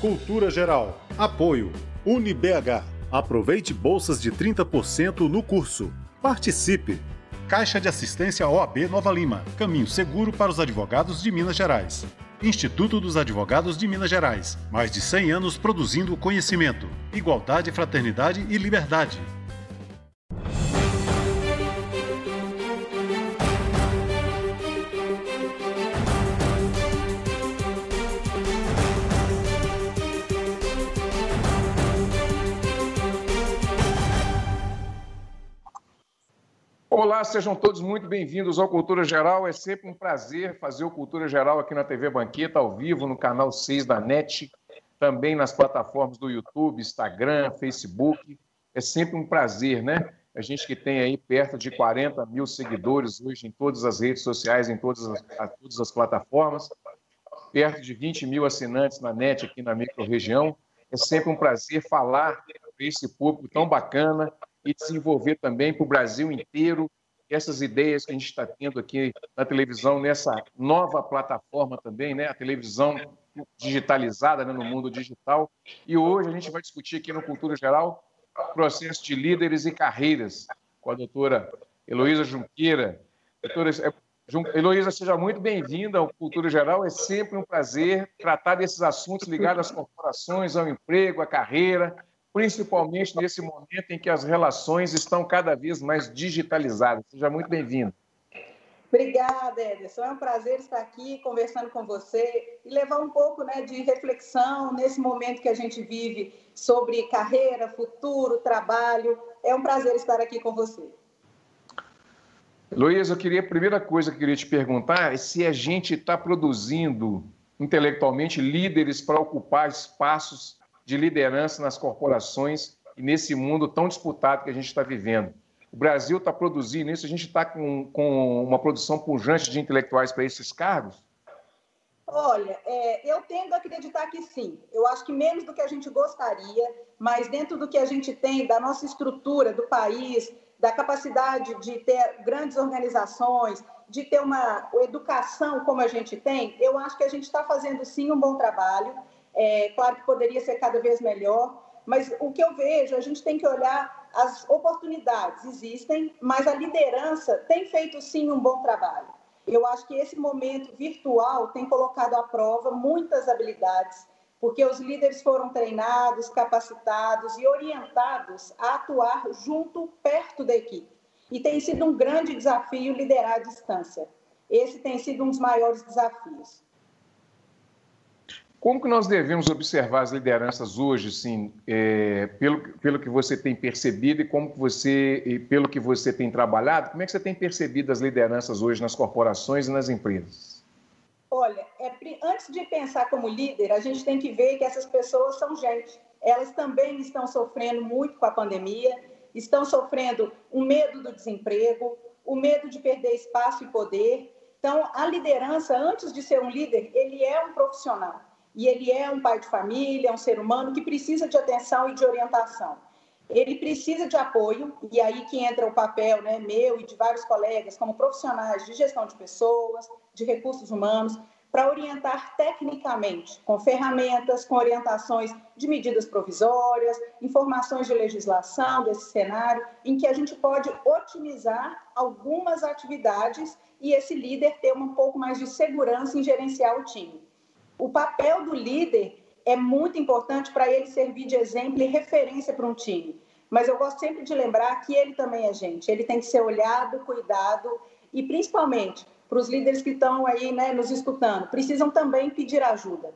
Cultura Geral. Apoio. UniBH. Aproveite bolsas de 30% no curso. Participe. Caixa de Assistência OAB Nova Lima. Caminho seguro para os advogados de Minas Gerais. Instituto dos Advogados de Minas Gerais. Mais de 100 anos produzindo conhecimento, igualdade, fraternidade e liberdade. Olá, sejam todos muito bem-vindos ao Cultura Geral. É sempre um prazer fazer o Cultura Geral aqui na TV Banqueta, ao vivo, no canal 6 da NET, também nas plataformas do YouTube, Instagram, Facebook. É sempre um prazer, né? A gente que tem aí perto de 40 mil seguidores hoje em todas as redes sociais, em todas as plataformas, perto de 20 mil assinantes na NET aqui na microrregião. É sempre um prazer falar para esse público tão bacana e desenvolver também para o Brasil inteiro essas ideias que a gente está tendo aqui na televisão, nessa nova plataforma também, né? A televisão digitalizada, né? No mundo digital. E hoje a gente vai discutir aqui no Cultura Geral o processo de líderes e carreiras com a doutora Heloísa Junqueira. Doutora Heloísa, seja muito bem-vinda ao Cultura Geral. É sempre um prazer tratar desses assuntos ligados às corporações, ao emprego, à carreira, principalmente nesse momento em que as relações estão cada vez mais digitalizadas. Seja muito bem-vindo. Obrigada, Ederson. É um prazer estar aqui conversando com você e levar um pouco, né, de reflexão nesse momento que a gente vive sobre carreira, futuro, trabalho. É um prazer estar aqui com você. Heloísa, a primeira coisa que eu queria te perguntar é se a gente está produzindo intelectualmente líderes para ocupar espaços de liderança nas corporações e nesse mundo tão disputado que a gente está vivendo. O Brasil está produzindo isso? A gente está com uma produção pujante de intelectuais para esses cargos? Olha, eu tendo a acreditar que sim. Eu acho que menos do que a gente gostaria, mas dentro do que a gente tem, da nossa estrutura do país, da capacidade de ter grandes organizações, de ter uma educação como a gente tem, eu acho que a gente está fazendo sim um bom trabalho. Claro que poderia ser cada vez melhor, mas o que eu vejo, a gente tem que olhar as oportunidades, existem, mas a liderança tem feito sim um bom trabalho. Eu acho que esse momento virtual tem colocado à prova muitas habilidades, porque os líderes foram treinados, capacitados e orientados a atuar junto, perto da equipe. E tem sido um grande desafio liderar à distância. Esse tem sido um dos maiores desafios. Como que nós devemos observar as lideranças hoje, assim, pelo que você tem percebido e pelo que você tem trabalhado? Como é que você tem percebido as lideranças hoje nas corporações e nas empresas? Olha, antes de pensar como líder, a gente tem que ver que essas pessoas são gente. Elas também estão sofrendo muito com a pandemia, estão sofrendo o medo do desemprego, o medo de perder espaço e poder. Então, a liderança, antes de ser um líder, ele é um profissional. E ele é um pai de família, é um ser humano que precisa de atenção e de orientação. Ele precisa de apoio, e aí que entra o papel, né, meu e de vários colegas, como profissionais de gestão de pessoas, de recursos humanos, para orientar tecnicamente, com ferramentas, com orientações de medidas provisórias, informações de legislação desse cenário, em que a gente pode otimizar algumas atividades e esse líder ter um pouco mais de segurança em gerenciar o time. O papel do líder é muito importante para ele servir de exemplo e referência para um time. Mas eu gosto sempre de lembrar que ele também é gente. Ele tem que ser olhado, cuidado e, principalmente, para os líderes que estão aí, né, nos escutando, precisam também pedir ajuda.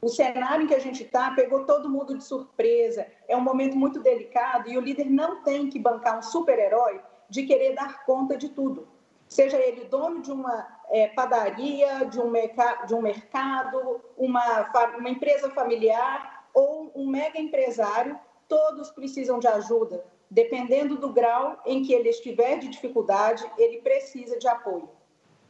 O cenário em que a gente está pegou todo mundo de surpresa. É um momento muito delicado e o líder não tem que bancar um super-herói de querer dar conta de tudo. Seja ele dono de uma padaria, de um mercado, uma empresa familiar ou um mega empresário, todos precisam de ajuda. Dependendo do grau em que ele estiver de dificuldade, ele precisa de apoio.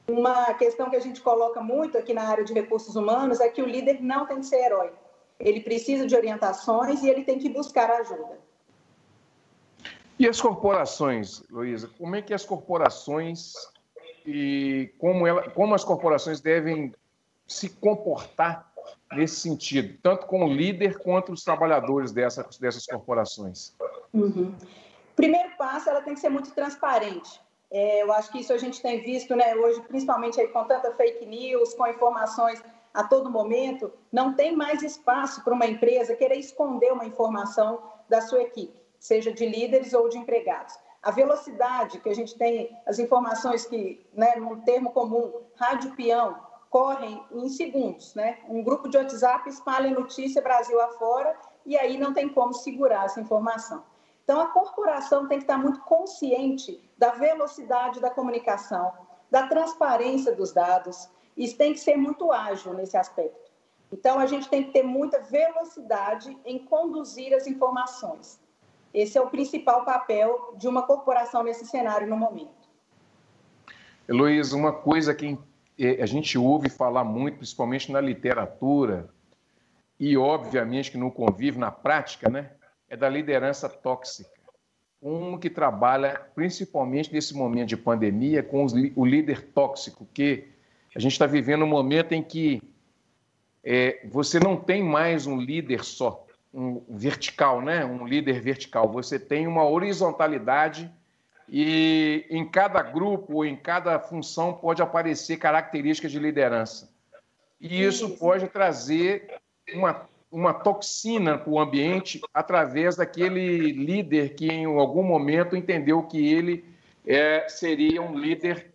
Uma questão que a gente coloca muito aqui na área de recursos humanos é que o líder não tem que ser herói. Ele precisa de orientações e ele tem que buscar ajuda. E as corporações, Heloísa, como é que as corporações como as corporações devem se comportar nesse sentido, tanto com o líder quanto os trabalhadores dessas corporações? Uhum. Primeiro passo, ela tem que ser muito transparente. Eu acho que isso a gente tem visto, né, hoje, principalmente aí, com tanta fake news, com informações a todo momento, não tem mais espaço para uma empresa querer esconder uma informação da sua equipe, seja de líderes ou de empregados. A velocidade que a gente tem, as informações que, né, num termo comum, rádio peão, correm em segundos, né? Um grupo de WhatsApp espalha notícia Brasil afora e aí não tem como segurar essa informação. Então, a corporação tem que estar muito consciente da velocidade da comunicação, da transparência dos dados, e tem que ser muito ágil nesse aspecto. Então, a gente tem que ter muita velocidade em conduzir as informações. Esse é o principal papel de uma corporação nesse cenário no momento. Heloísa, uma coisa que a gente ouve falar muito, principalmente na literatura, e obviamente que no convívio, na prática, né, é da liderança tóxica. Um que trabalha principalmente nesse momento de pandemia com o líder tóxico, que a gente está vivendo um momento em que você não tem mais um líder só, um vertical, né? Um líder vertical. Você tem uma horizontalidade e em cada grupo ou em cada função pode aparecer características de liderança. E isso pode trazer uma toxina para o ambiente através daquele líder que em algum momento entendeu que ele seria um líder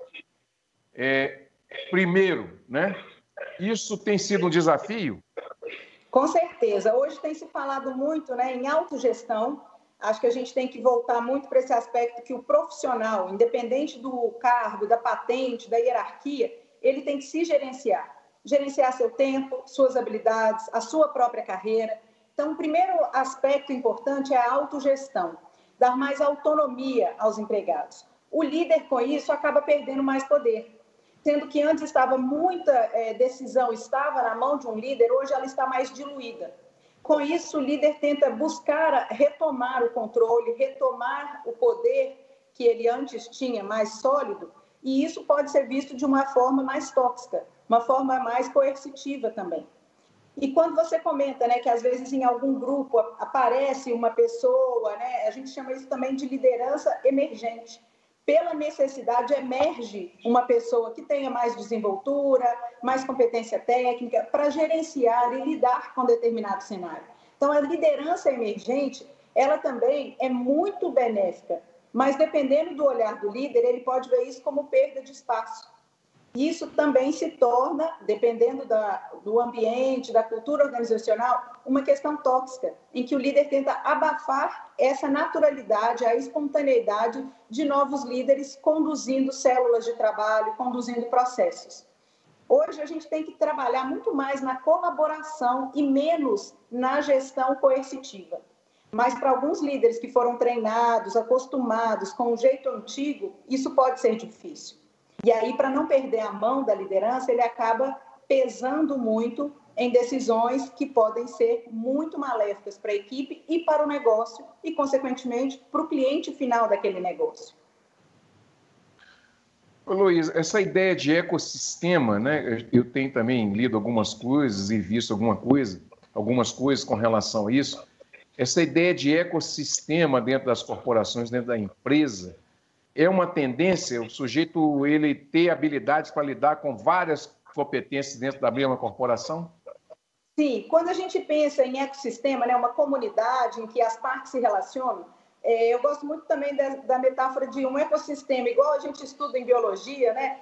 primeiro, né? Isso tem sido um desafio? Com certeza. Hoje tem se falado muito, né, em autogestão. Acho que a gente tem que voltar muito para esse aspecto que o profissional, independente do cargo, da patente, da hierarquia, ele tem que se gerenciar. Gerenciar seu tempo, suas habilidades, a sua própria carreira. Então, o primeiro aspecto importante é a autogestão, dar mais autonomia aos empregados. O líder, com isso, acaba perdendo mais poder. Sendo que antes muita decisão estava na mão de um líder, hoje ela está mais diluída. Com isso, o líder tenta buscar retomar o controle, retomar o poder que ele antes tinha, mais sólido, e isso pode ser visto de uma forma mais tóxica, uma forma mais coercitiva também. E quando você comenta, né, que às vezes em algum grupo aparece uma pessoa, né, a gente chama isso também de liderança emergente. Pela necessidade, emerge uma pessoa que tenha mais desenvoltura, mais competência técnica para gerenciar e lidar com determinado cenário. Então, a liderança emergente, ela também é muito benéfica, mas dependendo do olhar do líder, ele pode ver isso como perda de espaço. Isso também se torna, dependendo do ambiente, da cultura organizacional, uma questão tóxica, em que o líder tenta abafar essa naturalidade, a espontaneidade de novos líderes conduzindo células de trabalho, conduzindo processos. Hoje a gente tem que trabalhar muito mais na colaboração e menos na gestão coercitiva. Mas para alguns líderes que foram treinados, acostumados com o jeito antigo, isso pode ser difícil. E aí, para não perder a mão da liderança, ele acaba pesando muito em decisões que podem ser muito maléficas para a equipe e para o negócio e, consequentemente, para o cliente final daquele negócio. Ô, Luiz, essa ideia de ecossistema, né? Eu tenho também lido algumas coisas e visto algumas coisas com relação a isso. Essa ideia de ecossistema dentro das corporações, dentro da empresa, é uma tendência, o sujeito ele ter habilidades para lidar com várias competências dentro da mesma corporação? Sim, quando a gente pensa em ecossistema, né, uma comunidade em que as partes se relacionam, eu gosto muito também da metáfora de um ecossistema, igual a gente estuda em biologia, né,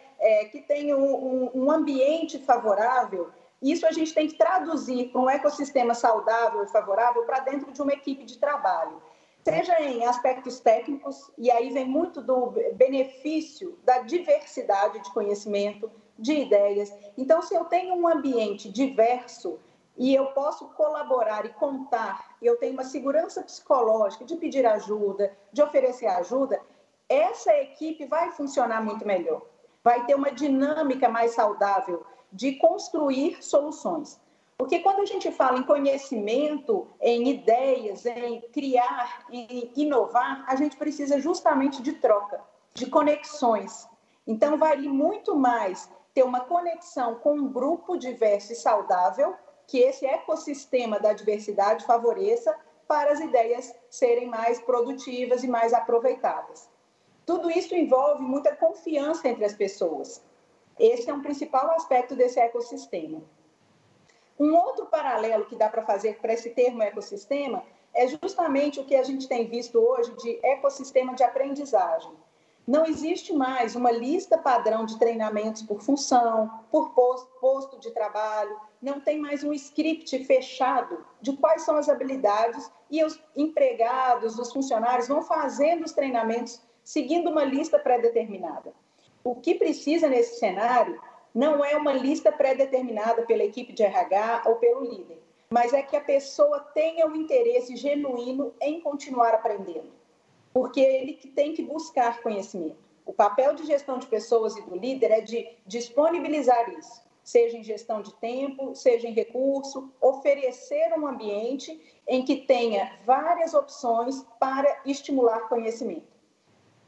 que tem um ambiente favorável. Isso a gente tem que traduzir para um ecossistema saudável e favorável para dentro de uma equipe de trabalho. Seja em aspectos técnicos, e aí vem muito do benefício da diversidade de conhecimento, de ideias. Então, se eu tenho um ambiente diverso e eu posso colaborar e contar, e eu tenho uma segurança psicológica de pedir ajuda, de oferecer ajuda, essa equipe vai funcionar muito melhor. Vai ter uma dinâmica mais saudável de construir soluções. Porque quando a gente fala em conhecimento, em ideias, em criar, em inovar, a gente precisa justamente de troca, de conexões. Então, vale muito mais ter uma conexão com um grupo diverso e saudável que esse ecossistema da diversidade favoreça para as ideias serem mais produtivas e mais aproveitadas. Tudo isso envolve muita confiança entre as pessoas. Esse é um principal aspecto desse ecossistema. Um outro paralelo que dá para fazer para esse termo ecossistema é justamente o que a gente tem visto hoje de ecossistema de aprendizagem. Não existe mais uma lista padrão de treinamentos por função, por posto de trabalho, não tem mais um script fechado de quais são as habilidades e os empregados, os funcionários vão fazendo os treinamentos seguindo uma lista pré-determinada. O que precisa nesse cenário não é uma lista pré-determinada pela equipe de RH ou pelo líder, mas é que a pessoa tenha um interesse genuíno em continuar aprendendo, porque ele tem que buscar conhecimento. O papel de gestão de pessoas e do líder é de disponibilizar isso, seja em gestão de tempo, seja em recurso, oferecer um ambiente em que tenha várias opções para estimular conhecimento.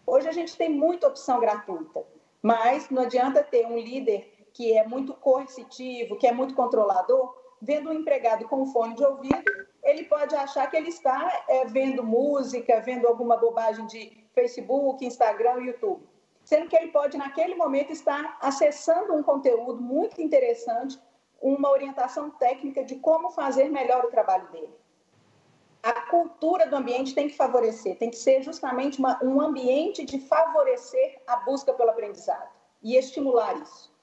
Hoje a gente tem muita opção gratuita, mas não adianta ter um líder que é muito coercitivo, que é muito controlador, vendo um empregado com um fone de ouvido, ele pode achar que ele está vendo música, vendo alguma bobagem de Facebook, Instagram, YouTube. Sendo que ele pode, naquele momento, estar acessando um conteúdo muito interessante, uma orientação técnica de como fazer melhor o trabalho dele. A cultura do ambiente tem que favorecer, tem que ser justamente um ambiente de favorecer a busca pelo aprendizado e estimular isso.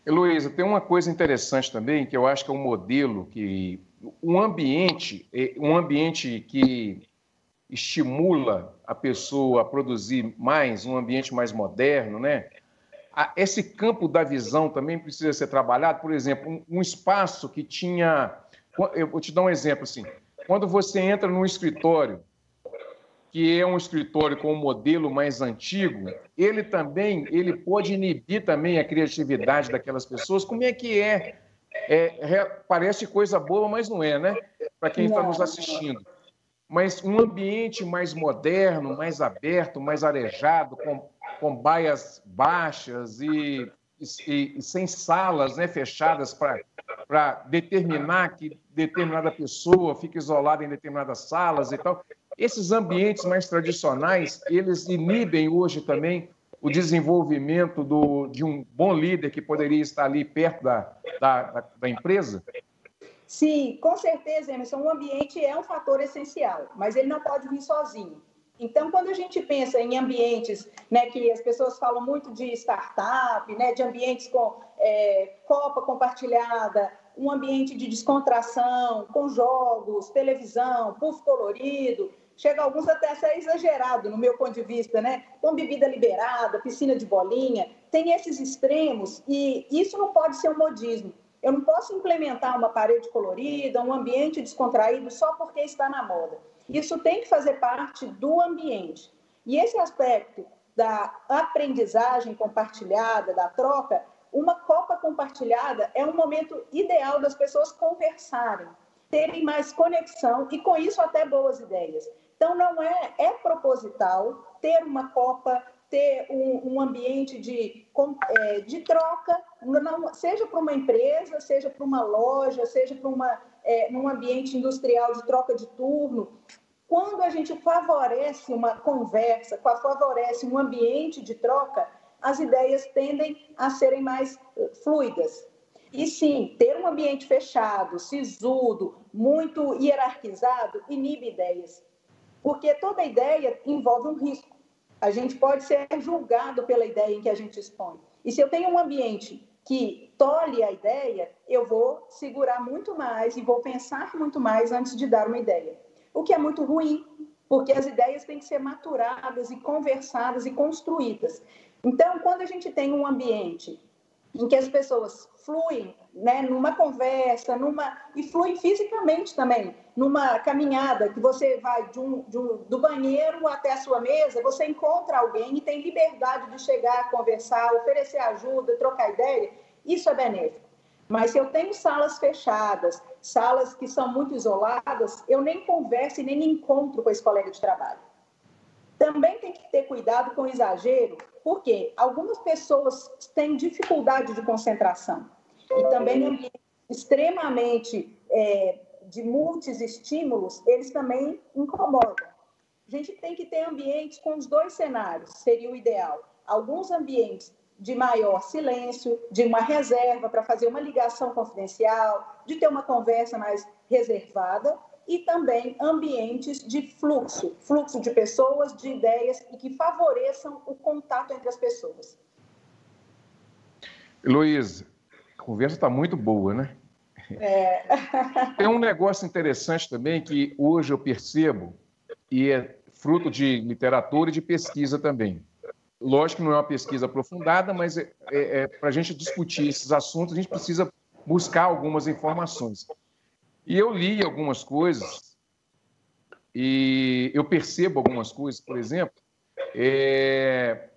Heloísa, tem uma coisa interessante também, que eu acho que é um modelo que... um ambiente que estimula a pessoa a produzir mais, um ambiente mais moderno, né? Esse campo da visão também precisa ser trabalhado. Por exemplo, um espaço que tinha... Eu vou te dar um exemplo assim. Quando você entra num escritório, que é um escritório com um modelo mais antigo, ele pode inibir também a criatividade daquelas pessoas. Como é que é? Parece coisa boa, mas não é, né? Para quem está nos assistindo. Mas um ambiente mais moderno, mais aberto, mais arejado, com baias baixas e sem salas, né, fechadas para determinar que determinada pessoa fique isolada em determinadas salas e tal. Esses ambientes mais tradicionais, eles inibem hoje também o desenvolvimento de um bom líder que poderia estar ali perto da empresa? Sim, com certeza, Emerson, o ambiente é um fator essencial, mas ele não pode vir sozinho. Então, quando a gente pensa em ambientes, né, que as pessoas falam muito de startup, né, de ambientes com copa compartilhada, um ambiente de descontração, com jogos, televisão, puff colorido, chega alguns até a ser exagerado, no meu ponto de vista, né, com bebida liberada, piscina de bolinha, tem esses extremos e isso não pode ser um modismo. Eu não posso implementar uma parede colorida, um ambiente descontraído só porque está na moda. Isso tem que fazer parte do ambiente. E esse aspecto da aprendizagem compartilhada, da troca, uma copa compartilhada é um momento ideal das pessoas conversarem, terem mais conexão e, com isso, até boas ideias. Então, não é proposital ter uma copa, ter um ambiente de troca, não, seja para uma empresa, seja para uma loja, seja para num ambiente industrial de troca de turno. Quando a gente favorece uma conversa, favorece um ambiente de troca, as ideias tendem a serem mais fluidas. E sim, ter um ambiente fechado, sisudo, muito hierarquizado, inibe ideias. Porque toda ideia envolve um risco. A gente pode ser julgado pela ideia em que a gente expõe. E se eu tenho um ambiente que tolhe a ideia, eu vou segurar muito mais e vou pensar muito mais antes de dar uma ideia. O que é muito ruim, porque as ideias têm que ser maturadas e conversadas e construídas. Então, quando a gente tem um ambiente em que as pessoas fluem, né, numa conversa, e fluem fisicamente também, numa caminhada, que você vai do banheiro até a sua mesa, você encontra alguém e tem liberdade de chegar, conversar, oferecer ajuda, trocar ideia, isso é benéfico. Mas se eu tenho salas fechadas, salas que são muito isoladas, eu nem converso e nem me encontro com esse colega de trabalho. Também tem que ter cuidado com o exagero, porque algumas pessoas têm dificuldade de concentração. E também em ambientes extremamente de muitos estímulos, eles também incomodam. A gente tem que ter ambientes com os dois cenários, seria o ideal. Alguns ambientes de maior silêncio, de uma reserva para fazer uma ligação confidencial, de ter uma conversa mais reservada, e também ambientes de fluxo de pessoas, de ideias e que favoreçam o contato entre as pessoas. Heloísa, a conversa está muito boa, né? Tem um negócio interessante também que hoje eu percebo, e é fruto de literatura e de pesquisa também. Lógico que não é uma pesquisa aprofundada, mas para a gente discutir esses assuntos, a gente precisa buscar algumas informações. E eu li algumas coisas e eu percebo algumas coisas, por exemplo, é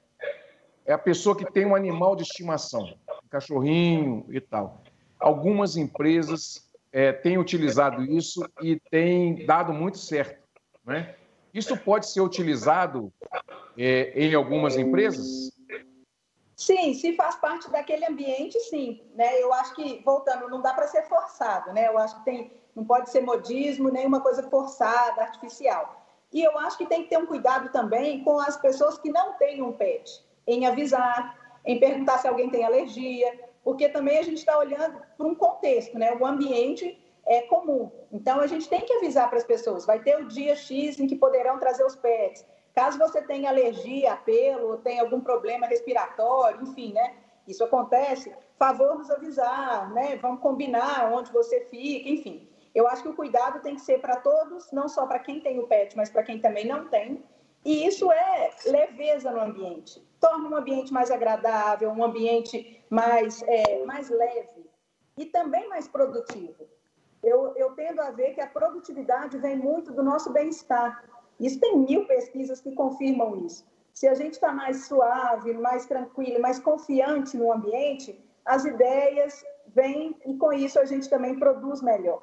a pessoa que tem um animal de estimação, um cachorrinho e tal. Algumas empresas têm utilizado isso e têm dado muito certo, né? Isso pode ser utilizado em algumas empresas? Sim, se faz parte daquele ambiente, sim. Né? Eu acho que, voltando, não dá para ser forçado, né? Eu acho que não pode ser modismo, nenhuma coisa forçada, artificial. E eu acho que tem que ter um cuidado também com as pessoas que não têm um pet, em avisar, em perguntar se alguém tem alergia, porque também a gente está olhando para um contexto, né? O ambiente é comum. Então, a gente tem que avisar para as pessoas. Vai ter o dia X em que poderão trazer os pets. Caso você tenha alergia a pelo, ou tenha algum problema respiratório, enfim, né? Isso acontece, favor nos avisar, né? Vamos combinar onde você fica, enfim. Eu acho que o cuidado tem que ser para todos, não só para quem tem o pet, mas para quem também não tem. E isso é leveza no ambiente. Torna um ambiente mais agradável, um ambiente mais leve e também mais produtivo. Eu tendo a ver que a produtividade vem muito do nosso bem-estar. Isso tem 1000 pesquisas que confirmam isso. Se a gente está mais suave, mais tranquilo, mais confiante no ambiente, as ideias vêm e com isso a gente também produz melhor.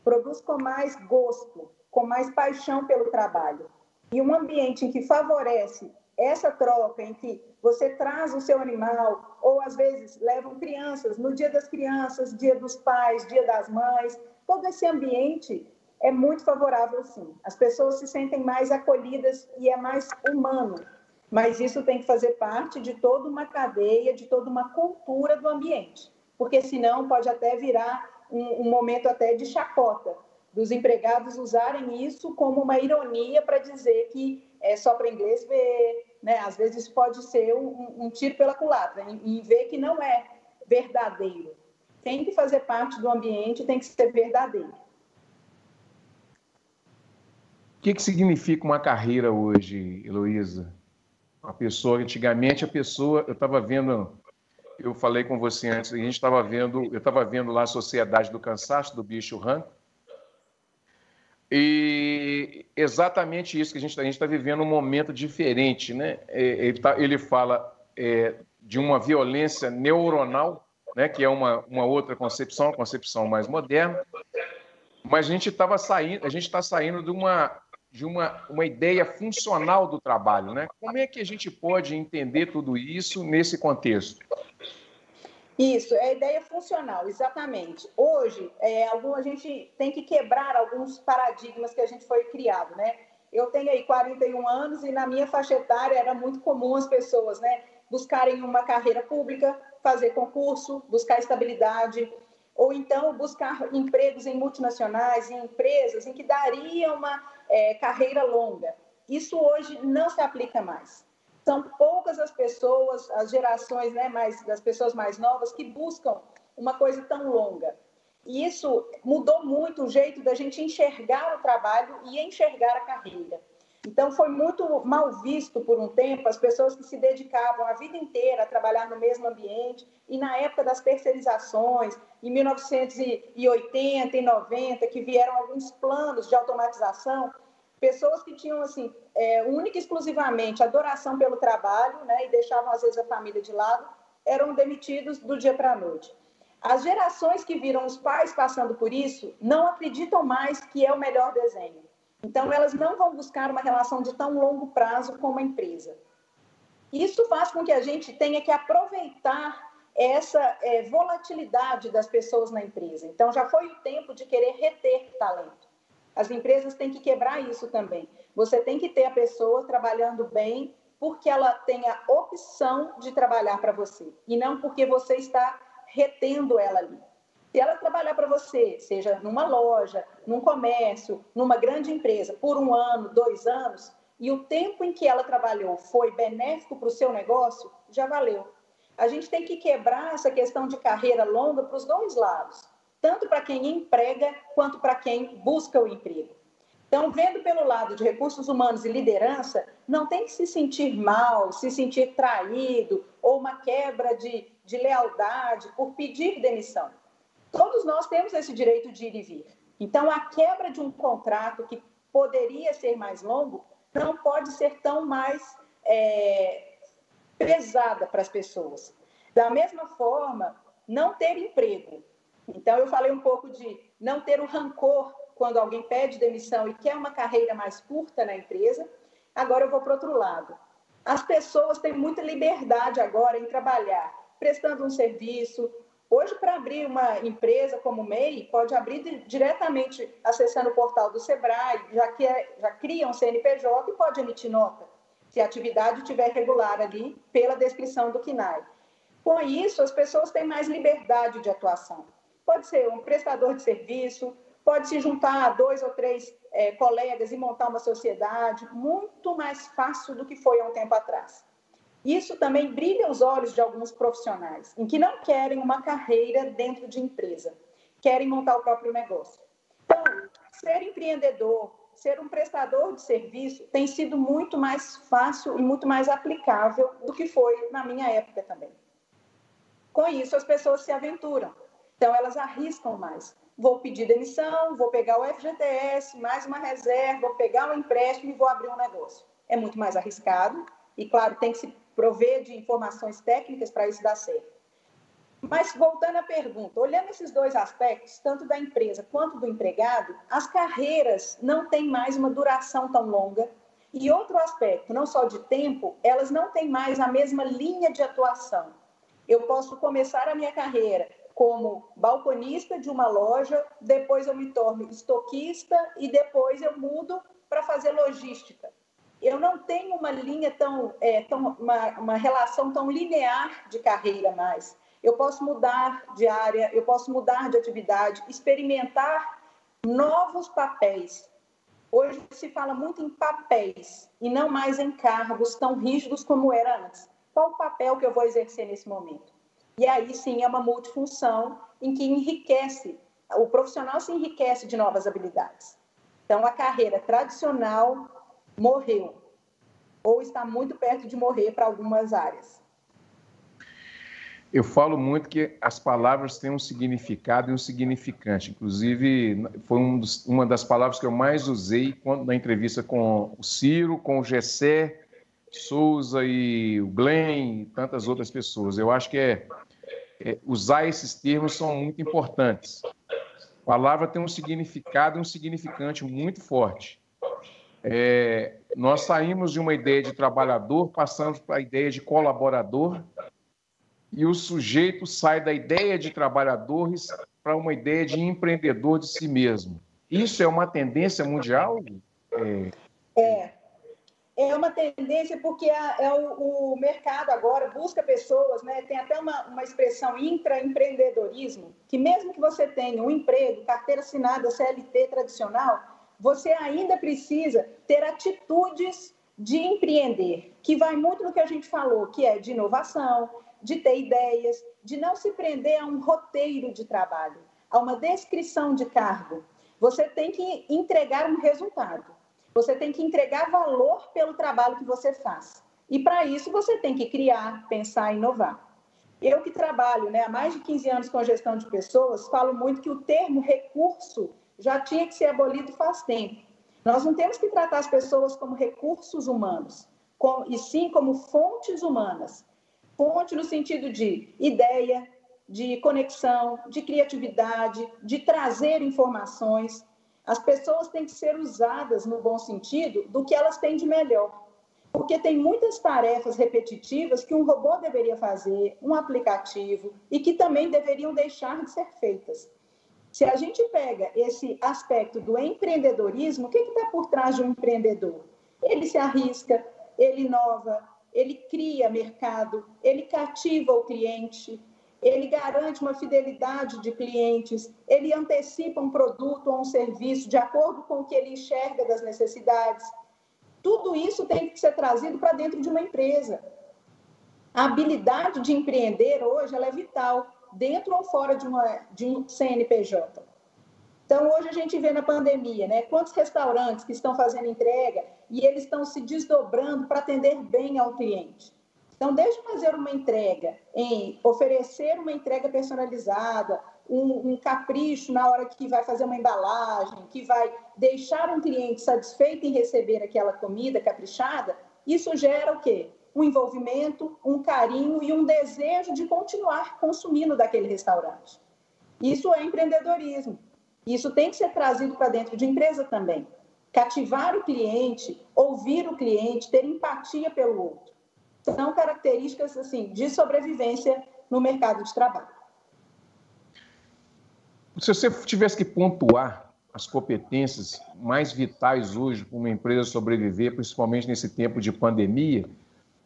Produz com mais gosto, com mais paixão pelo trabalho. E um ambiente em que favorece essa troca, em que você traz o seu animal, ou às vezes levam crianças, no dia das crianças, dia dos pais, dia das mães, todo esse ambiente é muito favorável, sim. As pessoas se sentem mais acolhidas e é mais humano. Mas isso tem que fazer parte de toda uma cadeia, de toda uma cultura do ambiente. Porque senão pode até virar um momento até de chacota, dos empregados usarem isso como uma ironia para dizer que é só para inglês ver, né? Às vezes pode ser um tiro pela culatra e ver que não é verdadeiro. Tem que fazer parte do ambiente, tem que ser verdadeiro. O que significa uma carreira hoje, Heloísa? Antigamente eu estava vendo, eu falei com você antes, eu estava vendo lá a Sociedade do Cansaço, do Bicho Han, e exatamente isso que a gente está vivendo um momento diferente, né? Ele fala de uma violência neuronal, né? Que é uma outra concepção, uma concepção mais moderna, mas a gente está saindo de uma ideia funcional do trabalho, né? Como é que a gente pode entender tudo isso nesse contexto? Isso, é a ideia funcional, exatamente. Hoje, a gente tem que quebrar alguns paradigmas que a gente foi criado, né? Eu tenho aí 41 anos e na minha faixa etária era muito comum as pessoas, né, buscarem uma carreira pública, fazer concurso, buscar estabilidade, ou então buscar empregos em multinacionais, em empresas em que daria uma carreira longa. Isso hoje não se aplica mais. São poucas as pessoas, as gerações, né, das pessoas mais novas que buscam uma coisa tão longa. E isso mudou muito o jeito da gente enxergar o trabalho e enxergar a carreira. Então, foi muito mal visto por um tempo as pessoas que se dedicavam a vida inteira a trabalhar no mesmo ambiente e na época das terceirizações, em 1980 e 90, que vieram alguns planos de automatização, pessoas que tinham, assim, única e exclusivamente adoração pelo trabalho, né, e deixavam, às vezes, a família de lado, eram demitidos do dia para a noite. As gerações que viram os pais passando por isso não acreditam mais que é o melhor desenho. Então, elas não vão buscar uma relação de tão longo prazo com uma empresa. Isso faz com que a gente tenha que aproveitar essa volatilidade das pessoas na empresa. Então, já foi o tempo de querer reter talento. As empresas têm que quebrar isso também. Você tem que ter a pessoa trabalhando bem porque ela tem a opção de trabalhar para você e não porque você está retendo ela ali. Se ela trabalhar para você, seja numa loja, num comércio, numa grande empresa, por 1 ano, 2 anos, e o tempo em que ela trabalhou foi benéfico para o seu negócio, já valeu. A gente tem que quebrar essa questão de carreira longa para os dois lados, tanto para quem emprega quanto para quem busca o emprego. Então, vendo pelo lado de recursos humanos e liderança, não tem que se sentir mal, se sentir traído ou uma quebra de lealdade por pedir demissão. Todos nós temos esse direito de ir e vir. Então, a quebra de um contrato que poderia ser mais longo não pode ser tão mais pesada para as pessoas. Da mesma forma, não ter emprego. Então, eu falei um pouco de não ter o rancor quando alguém pede demissão e quer uma carreira mais curta na empresa. Agora eu vou para o outro lado. As pessoas têm muita liberdade agora em trabalhar, prestando um serviço. Hoje, para abrir uma empresa como o MEI, pode abrir diretamente acessando o portal do Sebrae, já cria um CNPJ e pode emitir nota, se a atividade estiver regular ali, pela descrição do CNAE. Com isso, as pessoas têm mais liberdade de atuação. Pode ser um prestador de serviço, pode se juntar a 2 ou 3 colegas e montar uma sociedade, muito mais fácil do que foi há um tempo atrás. Isso também brilha os olhos de alguns profissionais, em que não querem uma carreira dentro de empresa, querem montar o próprio negócio. Então, ser empreendedor, ser um prestador de serviço tem sido muito mais fácil e muito mais aplicável do que foi na minha época também. Com isso, as pessoas se aventuram. Então, elas arriscam mais. Vou pedir demissão, vou pegar o FGTS, mais uma reserva, vou pegar um empréstimo e vou abrir um negócio. É muito mais arriscado e, claro, tem que se prover de informações técnicas para isso dar certo. Mas, voltando à pergunta, olhando esses dois aspectos, tanto da empresa quanto do empregado, as carreiras não têm mais uma duração tão longa. E outro aspecto, não só de tempo, elas não têm mais a mesma linha de atuação. Eu posso começar a minha carreira como balconista de uma loja, depois eu me torno estoquista e depois eu mudo para fazer logística. Eu não tenho uma linha uma relação tão linear de carreira mais. Eu posso mudar de área, eu posso mudar de atividade, experimentar novos papéis. Hoje se fala muito em papéis e não mais em cargos tão rígidos como era antes. Qual o papel que eu vou exercer nesse momento? E aí sim é uma multifunção em que enriquece, o profissional se enriquece de novas habilidades. Então a carreira tradicional morreu ou está muito perto de morrer para algumas áreas. Eu falo muito que as palavras têm um significado e um significante. Inclusive, foi uma das palavras que eu mais usei na entrevista com o Ciro, com o Gessé Souza e o Glenn e tantas outras pessoas. Eu acho que usar esses termos são muito importantes. A palavra tem um significado e um significante muito forte. Nós saímos de uma ideia de trabalhador, passamos para a ideia de colaborador, e o sujeito sai da ideia de trabalhador para uma ideia de empreendedor de si mesmo. Isso é uma tendência mundial? É uma tendência porque o mercado agora busca pessoas, né? Tem até uma expressão intraempreendedorismo, que mesmo que você tenha um emprego, carteira assinada, CLT tradicional, você ainda precisa ter atitudes de empreender, que vai muito no que a gente falou, que é de inovação, de ter ideias, de não se prender a um roteiro de trabalho, a uma descrição de cargo. Você tem que entregar um resultado. Você tem que entregar valor pelo trabalho que você faz. E, para isso, você tem que criar, pensar e inovar. Eu que trabalho há mais de 15 anos com a gestão de pessoas, falo muito que o termo recurso já tinha que ser abolido faz tempo. Nós não temos que tratar as pessoas como recursos humanos, e sim como fontes humanas. Fonte no sentido de ideia, de conexão, de criatividade, de trazer informações. As pessoas têm que ser usadas no bom sentido do que elas têm de melhor. Porque tem muitas tarefas repetitivas que um robô deveria fazer, um aplicativo, e que também deveriam deixar de ser feitas. Se a gente pega esse aspecto do empreendedorismo, o que está por trás de um empreendedor? Ele se arrisca, ele inova, ele cria mercado, ele cativa o cliente, ele garante uma fidelidade de clientes, ele antecipa um produto ou um serviço de acordo com o que ele enxerga das necessidades. Tudo isso tem que ser trazido para dentro de uma empresa. A habilidade de empreender hoje ela é vital, dentro ou fora de um CNPJ. Então, hoje a gente vê na pandemia, né, quantos restaurantes que estão fazendo entrega e eles estão se desdobrando para atender bem ao cliente. Então, desde fazer uma entrega, em oferecer uma entrega personalizada, um capricho na hora que vai fazer uma embalagem, que vai deixar um cliente satisfeito em receber aquela comida caprichada, isso gera o quê? Um envolvimento, um carinho e um desejo de continuar consumindo daquele restaurante. Isso é empreendedorismo. Isso tem que ser trazido para dentro de empresa também. Cativar o cliente, ouvir o cliente, ter empatia pelo outro. São características assim, de sobrevivência no mercado de trabalho. Se você tivesse que pontuar as competências mais vitais hoje para uma empresa sobreviver, principalmente nesse tempo de pandemia,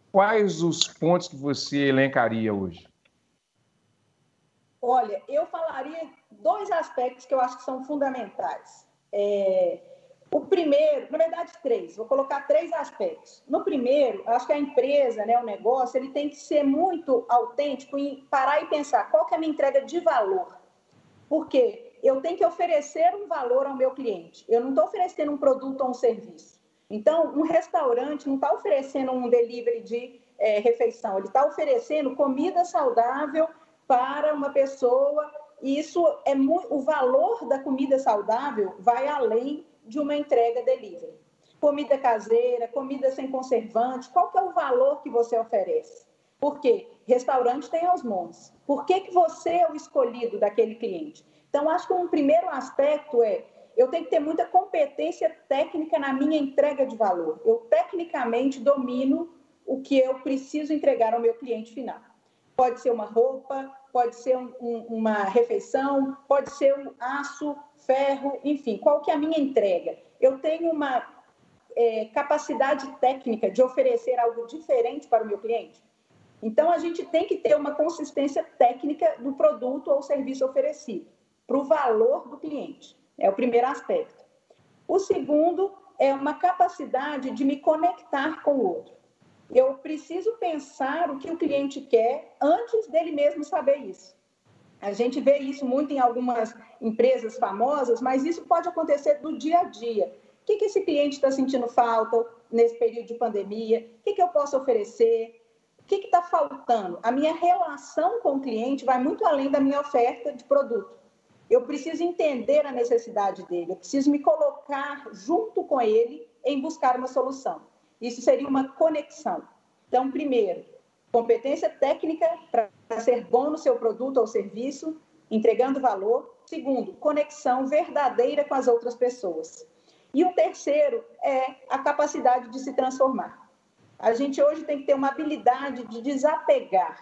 quais os pontos que você elencaria hoje? Olha, eu falaria 2 aspectos que eu acho que são fundamentais. O primeiro, na verdade 3, vou colocar 3 aspectos. No primeiro, acho que a empresa, né, o negócio, ele tem que ser muito autêntico e parar e pensar qual que é a minha entrega de valor. Porque eu tenho que oferecer um valor ao meu cliente. Eu não estou oferecendo um produto ou um serviço. Então, um restaurante não está oferecendo um delivery de refeição, ele está oferecendo comida saudável para uma pessoa. E isso o valor da comida saudável vai além de uma entrega delivery. Comida caseira, comida sem conservante, qual que é o valor que você oferece? Por quê? Restaurante tem aos montes. Por que você é o escolhido daquele cliente? Então, acho que um primeiro aspecto eu tenho que ter muita competência técnica na minha entrega de valor. Eu, tecnicamente, domino o que eu preciso entregar ao meu cliente final. Pode ser uma roupa, pode ser uma refeição, pode ser um aço, ferro, enfim, qual que é a minha entrega? Eu tenho uma capacidade técnica de oferecer algo diferente para o meu cliente? Então, a gente tem que ter uma consistência técnica do produto ou serviço oferecido, para o valor do cliente. É o primeiro aspecto. O segundo é uma capacidade de me conectar com o outro. Eu preciso pensar o que o cliente quer antes dele mesmo saber isso. A gente vê isso muito em algumas empresas famosas, mas isso pode acontecer do dia a dia. O que esse cliente está sentindo falta nesse período de pandemia? O que eu posso oferecer? O que está faltando? A minha relação com o cliente vai muito além da minha oferta de produto. Eu preciso entender a necessidade dele, eu preciso me colocar junto com ele em buscar uma solução. Isso seria uma conexão. Então, primeiro, competência técnica para ser bom no seu produto ou serviço, entregando valor. Segundo, conexão verdadeira com as outras pessoas. E o terceiro é a capacidade de se transformar. A gente hoje tem que ter uma habilidade de desapegar.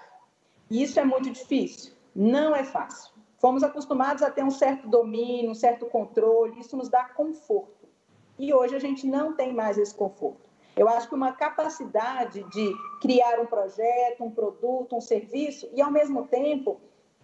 E isso é muito difícil, não é fácil. Fomos acostumados a ter um certo domínio, um certo controle, isso nos dá conforto. E hoje a gente não tem mais esse conforto. Eu acho que uma capacidade de criar um projeto, um produto, um serviço e, ao mesmo tempo,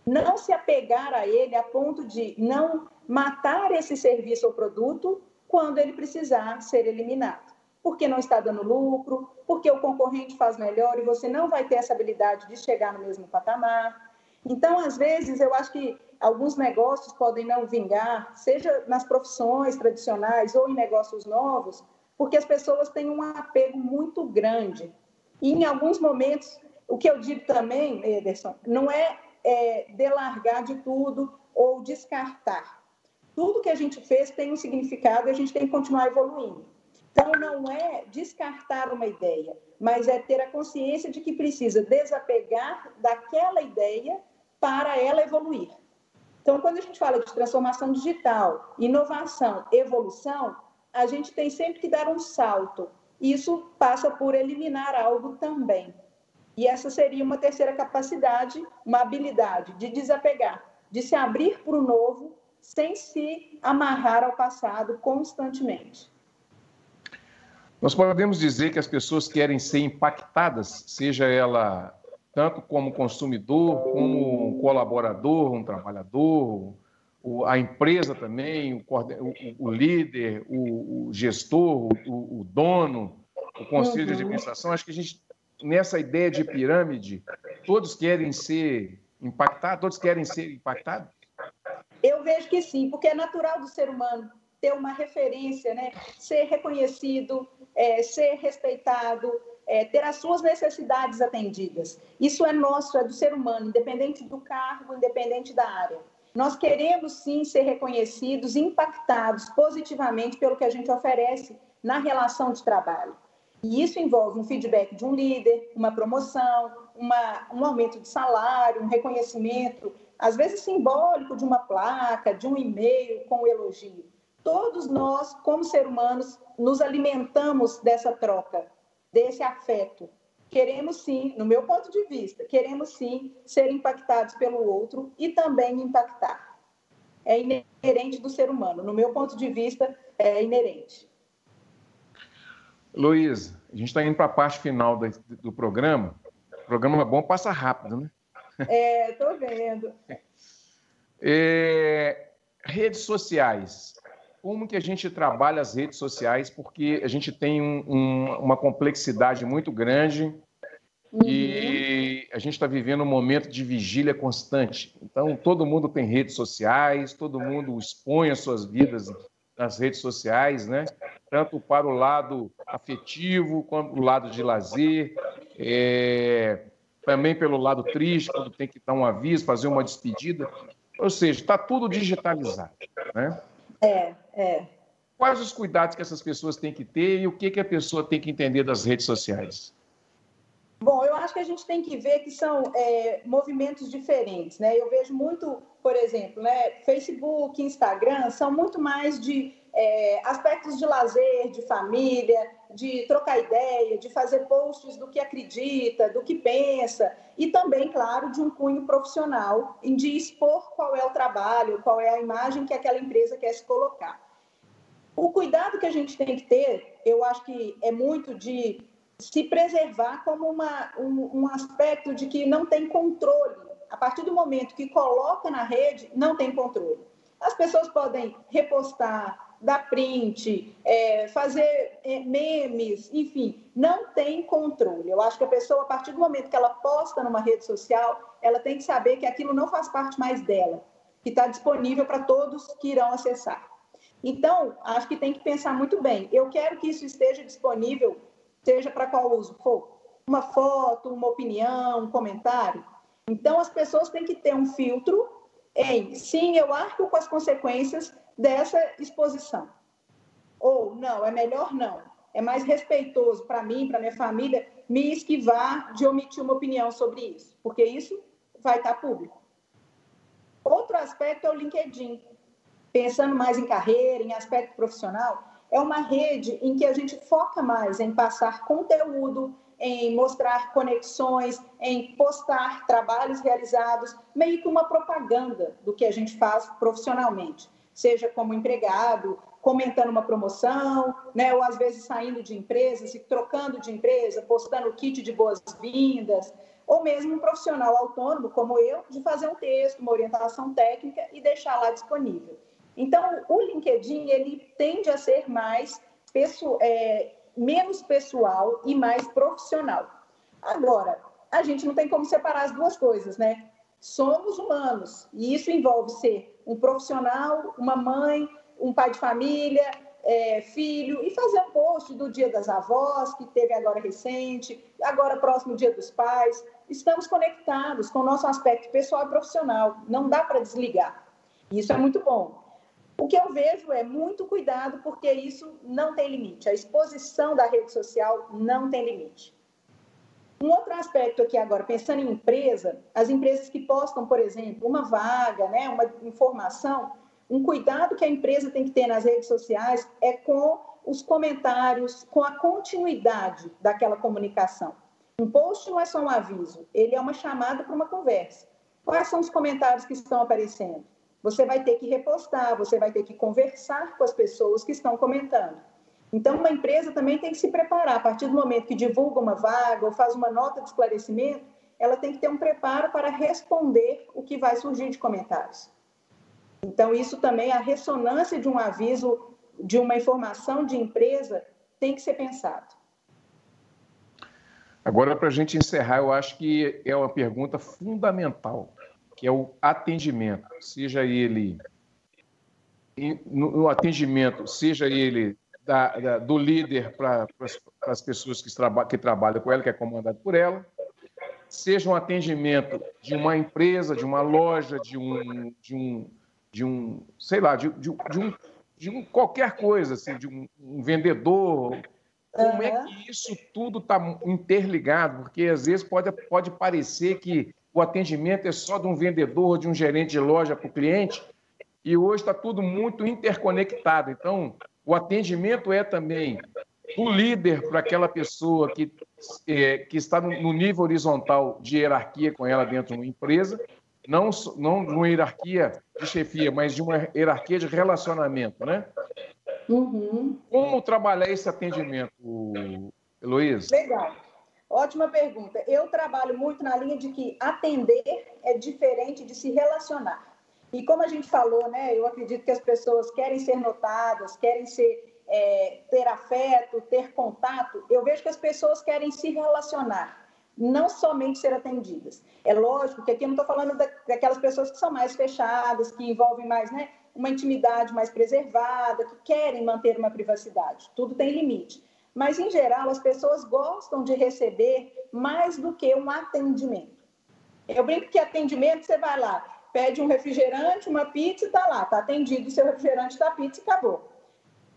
não se apegar a ele a ponto de não matar esse serviço ou produto quando ele precisar ser eliminado. Porque não está dando lucro, porque o concorrente faz melhor e você não vai ter essa habilidade de chegar no mesmo patamar. Então, às vezes, eu acho que alguns negócios podem não vingar, seja nas profissões tradicionais ou em negócios novos, porque as pessoas têm um apego muito grande. E, em alguns momentos, o que eu digo também, Ederson, não é delargar de tudo ou descartar. Tudo que a gente fez tem um significado e a gente tem que continuar evoluindo. Então, não é descartar uma ideia, mas é ter a consciência de que precisa desapegar daquela ideia para ela evoluir. Então, quando a gente fala de transformação digital, inovação, evolução, a gente tem sempre que dar um salto Isso passa por eliminar algo também. E essa seria uma terceira capacidade, uma habilidade de desapegar, de se abrir para o novo, sem se amarrar ao passado constantemente. Nós podemos dizer que as pessoas querem ser impactadas, seja ela tanto como consumidor, como um colaborador, um trabalhador, a empresa também, o líder, o gestor, o dono, o conselho de administração. Acho que a gente, nessa ideia de pirâmide, todos querem ser impactados? Eu vejo que sim, porque é natural do ser humano ter uma referência, né? Ser reconhecido, ser respeitado, ter as suas necessidades atendidas. Isso é nosso, é do ser humano, independente do cargo, independente da área. Nós queremos, sim, ser reconhecidos, impactados positivamente pelo que a gente oferece na relação de trabalho. E isso envolve um feedback de um líder, uma promoção, um aumento de salário, um reconhecimento, às vezes simbólico, de uma placa, de um e-mail com elogio. Todos nós, como seres humanos, nos alimentamos dessa troca, desse afeto. Queremos sim, no meu ponto de vista, queremos sim ser impactados pelo outro e também impactar. É inerente do ser humano. No meu ponto de vista, é inerente. Luísa, a gente está indo para a parte final do programa. O programa é bom, passa rápido, né? Estou vendo. Redes sociais. Como que a gente trabalha as redes sociais? Porque a gente tem uma complexidade muito grande e a gente está vivendo um momento de vigília constante. Então, todo mundo tem redes sociais, todo mundo expõe as suas vidas nas redes sociais, né? Tanto para o lado afetivo, quanto o lado de lazer, também pelo lado triste, quando tem que dar um aviso, fazer uma despedida. Ou seja, está tudo digitalizado, né? Quais os cuidados que essas pessoas têm que ter e o que a pessoa tem que entender das redes sociais? Bom, eu acho que a gente tem que ver que são movimentos diferentes, né? Eu vejo muito, por exemplo, né, Facebook, Instagram, são muito mais de aspectos de lazer, de família, de trocar ideia, de fazer posts do que acredita, do que pensa, e também, claro, de um cunho profissional, de expor qual é o trabalho, qual é a imagem que aquela empresa quer se colocar. O cuidado que a gente tem que ter, eu acho que é muito de se preservar como um aspecto de que não tem controle. A partir do momento que coloca na rede, não tem controle. As pessoas podem repostar, dar print, fazer memes, enfim, não tem controle. Eu acho que a pessoa, a partir do momento que ela posta numa rede social, ela tem que saber que aquilo não faz parte mais dela, que está disponível para todos que irão acessar. Então, acho que tem que pensar muito bem. Eu quero que isso esteja disponível, seja para qual uso for, uma foto, uma opinião, um comentário. Então, as pessoas têm que ter um filtro em, sim, eu arco com as consequências dessa exposição. Ou, não, é melhor não. É mais respeitoso para mim, para minha família, me esquivar de omitir uma opinião sobre isso, porque isso vai estar público. Outro aspecto é o LinkedIn. Pensando mais em carreira, em aspecto profissional, é uma rede em que a gente foca mais em passar conteúdo, em mostrar conexões, em postar trabalhos realizados, meio que uma propaganda do que a gente faz profissionalmente, seja como empregado, comentando uma promoção, né, ou às vezes saindo de empresas e trocando de empresa, postando kit de boas-vindas, ou mesmo um profissional autônomo, como eu, de fazer um texto, uma orientação técnica e deixar lá disponível. Então, o LinkedIn, ele tende a ser menos pessoal e mais profissional. Agora, a gente não tem como separar as duas coisas, né? Somos humanos, e isso envolve ser um profissional, uma mãe, um pai de família, filho, e fazer um post do Dia das Avós, que teve agora recente, agora próximo Dia dos Pais. Estamos conectados com o nosso aspecto pessoal e profissional, não dá para desligar. Isso é muito bom. O que eu vejo é muito cuidado, porque isso não tem limite. A exposição da rede social não tem limite. Um outro aspecto aqui agora, pensando em empresa, as empresas que postam, por exemplo, uma vaga, né, uma informação, um cuidado que a empresa tem que ter nas redes sociais é com os comentários, com a continuidade daquela comunicação. Um post não é só um aviso, ele é uma chamada para uma conversa. Quais são os comentários que estão aparecendo? Você vai ter que repostar, você vai ter que conversar com as pessoas que estão comentando. Então, uma empresa também tem que se preparar. A partir do momento que divulga uma vaga ou faz uma nota de esclarecimento, ela tem que ter um preparo para responder o que vai surgir de comentários. Então, isso também, a ressonância de um aviso, de uma informação de empresa, tem que ser pensado. Agora, para a gente encerrar, eu acho que é uma pergunta fundamental, que é o atendimento, seja ele no atendimento, seja ele do líder para as pessoas que trabalham com ela, que é comandado por ela, seja um atendimento de uma empresa, de uma loja, de qualquer coisa, assim, de um vendedor. Como é que isso tudo está interligado? Porque às vezes pode parecer que o atendimento é só de um vendedor, de um gerente de loja para o cliente, e hoje está tudo muito interconectado. Então, o atendimento é também do líder para aquela pessoa que está no nível horizontal de hierarquia com ela dentro de uma empresa, não de uma hierarquia de chefia, mas de uma hierarquia de relacionamento, né? Uhum. Como trabalhar esse atendimento, Heloísa? Legal. Ótima pergunta. Eu trabalho muito na linha de que atender é diferente de se relacionar. E como a gente falou, né, eu acredito que as pessoas querem ser notadas, querem ter afeto, ter contato. Eu vejo que as pessoas querem se relacionar, não somente ser atendidas. É lógico que aqui eu não estou falando daquelas pessoas que são mais fechadas, que envolvem mais, né, uma intimidade mais preservada, que querem manter uma privacidade. Tudo tem limite. Mas, em geral, as pessoas gostam de receber mais do que um atendimento. Eu brinco que atendimento, você vai lá, pede um refrigerante, uma pizza, está lá, está atendido o seu refrigerante da pizza e acabou.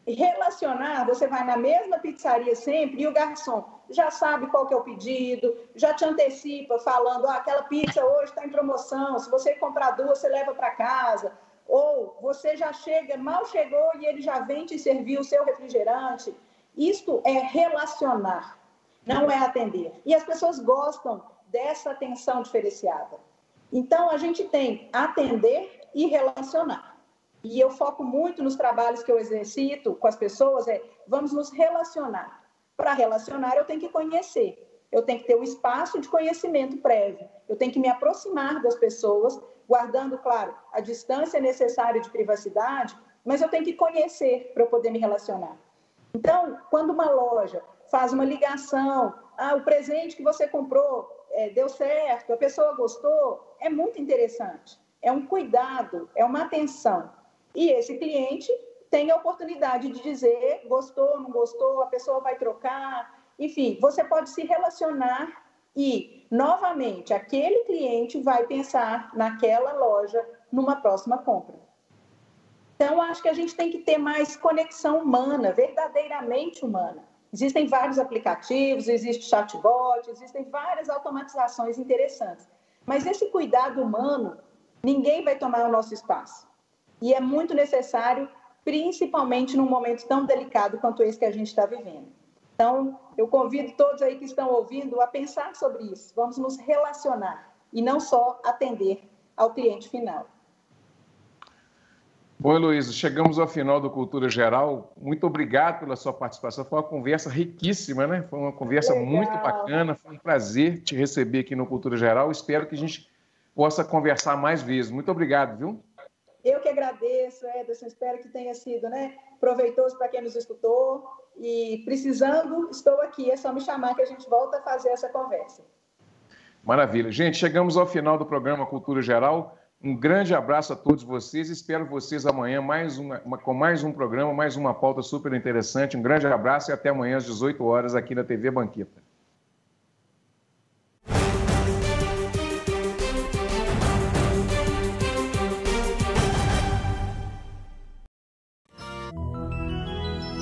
Relacionar, você vai na mesma pizzaria sempre e o garçom já sabe qual que é o pedido, já te antecipa falando, aquela pizza hoje está em promoção, se você comprar 2, você leva para casa. Ou você já chega, mal chegou e ele já vem te servir o seu refrigerante. Isto é relacionar, não é atender. E as pessoas gostam dessa atenção diferenciada. Então, a gente tem atender e relacionar. E eu foco muito nos trabalhos que eu exercito com as pessoas, vamos nos relacionar. Para relacionar, eu tenho que conhecer. Eu tenho que ter um espaço de conhecimento prévio. Eu tenho que me aproximar das pessoas, guardando, claro, a distância necessária de privacidade, mas eu tenho que conhecer para eu poder me relacionar. Então, quando uma loja faz uma ligação, o presente que você comprou deu certo, a pessoa gostou, é muito interessante. É um cuidado, é uma atenção. E esse cliente tem a oportunidade de dizer gostou, não gostou, a pessoa vai trocar. Enfim, você pode se relacionar e, novamente, aquele cliente vai pensar naquela loja numa próxima compra. Então, acho que a gente tem que ter mais conexão humana, verdadeiramente humana. Existem vários aplicativos, existe chatbot, existem várias automatizações interessantes. Mas esse cuidado humano, ninguém vai tomar o nosso espaço. E é muito necessário, principalmente num momento tão delicado quanto esse que a gente está vivendo. Então, eu convido todos aí que estão ouvindo a pensar sobre isso. Vamos nos relacionar e não só atender ao cliente final. Bom, Heloísa, chegamos ao final do Cultura Geral. Muito obrigado pela sua participação. Foi uma conversa riquíssima, né? Foi uma conversa muito bacana. Foi um prazer te receber aqui no Cultura Geral. Espero que a gente possa conversar mais vezes. Muito obrigado, viu? Eu que agradeço, Ederson. Espero que tenha sido, proveitoso para quem nos escutou. E precisando, estou aqui. É só me chamar que a gente volta a fazer essa conversa. Maravilha. Gente, chegamos ao final do programa Cultura Geral. Um grande abraço a todos vocês. Espero vocês amanhã com mais um programa, mais uma pauta super interessante. Um grande abraço e até amanhã às 18 horas aqui na TV Banqueta.